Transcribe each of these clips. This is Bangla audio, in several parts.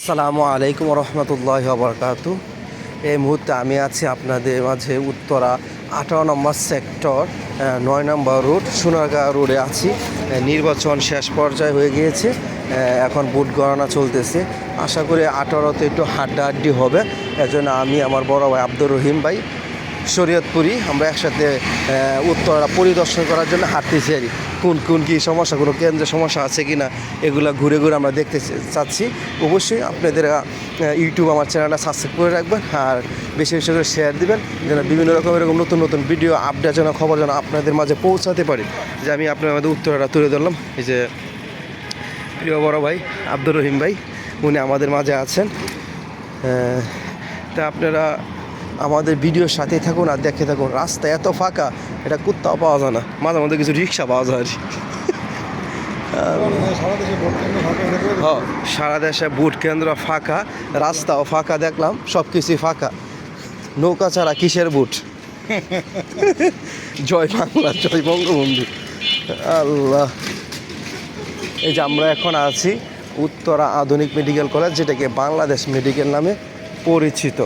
আসসালামু আলাইকুম রহমতুল্লাহ বরকাতু। এই মুহূর্তে আমি আছি আপনাদের মাঝে উত্তরা 18 নম্বর সেক্টর 9 নম্বর রোড সোনারগাঁ রোডে আছি। নির্বাচন শেষ পর্যায়ে হয়ে গিয়েছে, এখন ভোট গণনা চলতেছে। আশা করি 18তে একটু হাড্ডাহাড্ডি হবে। এজন্য আমি আমার বড় ভাই আব্দুর রহিম ভাই শরীয়তপুরি আমরা একসাথে উত্তরা পরিদর্শন করার জন্য হাঁটতেছি আর কোন কী সমস্যা, কোনো কেন্দ্রে সমস্যা আছে কি না, এগুলো ঘুরে ঘুরে আমরা দেখতে চাচ্ছি। অবশ্যই আপনাদের ইউটিউব আমার চ্যানেলটা সাবস্ক্রাইব করে রাখবেন আর বেশি বেশি করে শেয়ার দিবেন, যেন বিভিন্ন রকম এরকম নতুন নতুন ভিডিও আপডেট যেন খবর যেন আপনাদের মাঝে পৌঁছাতে পারি। যে আমি আপনার আমাদের উত্তরাটা তুলে ধরলাম। এই যে প্রিয় বড় ভাই আব্দুর রহিম ভাই, উনি আমাদের মাঝে আছেন। তা আপনারা আমাদের ভিডিওর সাথেই থাকুন আর দেখে থাকুন। রাস্তা এত ফাঁকা, এটা কোথাও পাওয়া যায় না, মাঝে মধ্যে কিছু রিক্সা পাওয়া যায় আর হ্যাঁ, সারা দেশে ভোট কেন্দ্র ফাঁকা, রাস্তাও ফাঁকা, দেখলাম সব কিছুই ফাঁকা। নৌকা ছাড়া কিসের ভোট? জয় বাংলা, জয় বঙ্গবন্ধু। আল্লাহ। এই যে আমরা এখন আছি উত্তরা আধুনিক মেডিকেল কলেজ, যেটাকে বাংলাদেশ মেডিকেল নামে পরিচিত।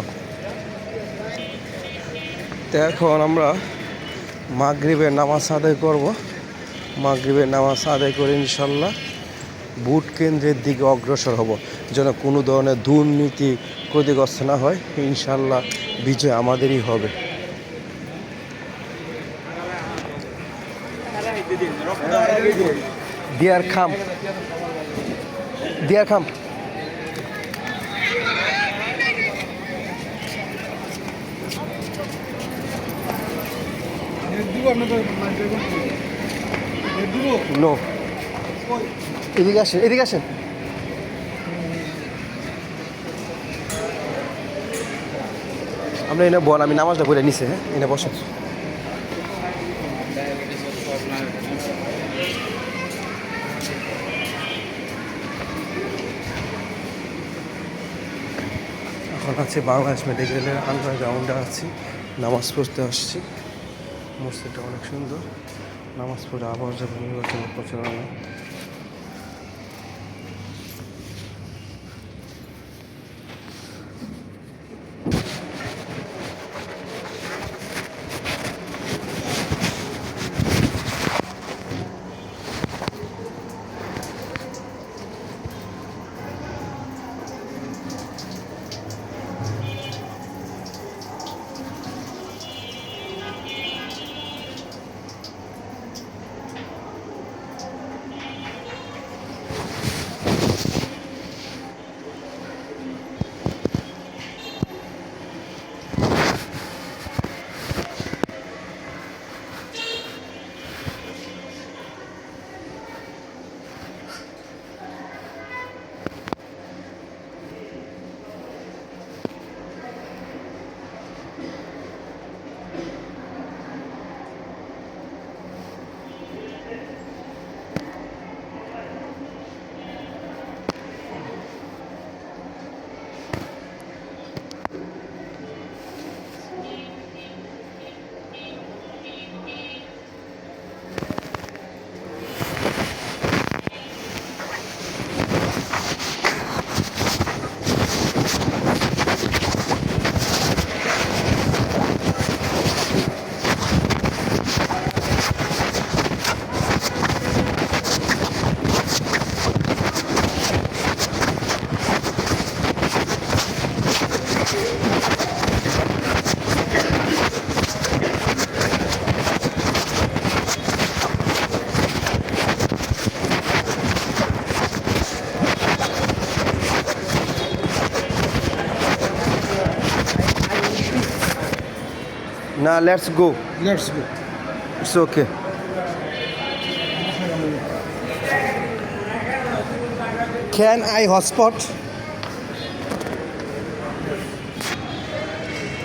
তো এখন আমরা মাগরিবের নামাজ আদায় করব। মাগরিবের নামাজ আদায় করে ইনশাল্লাহ ভোট কেন্দ্রের দিকে অগ্রসর হব, যেন কোনো ধরনের দুর্নীতি ক্ষতিগ্রস্ত না হয়। ইনশাল্লাহ বিজয় আমাদেরই হবে। দিয়ার খাম নো, এদিকে আসেন। আমরা এনে বল, আমি নামাজটা পড়ে নিছে। হ্যাঁ, এনে বসেন। এখন আছে বাংলাদেশ মেডিকেলের আন্ডারগ্রাউন্ডে আছি, নামাজ পড়তে আসছি। মসজিদটা অনেক সুন্দর। নামাজ পড়ে আবার যাবে নির্বাচনের প্রচারণা। Now let's go. It's okay. Can I hotspot?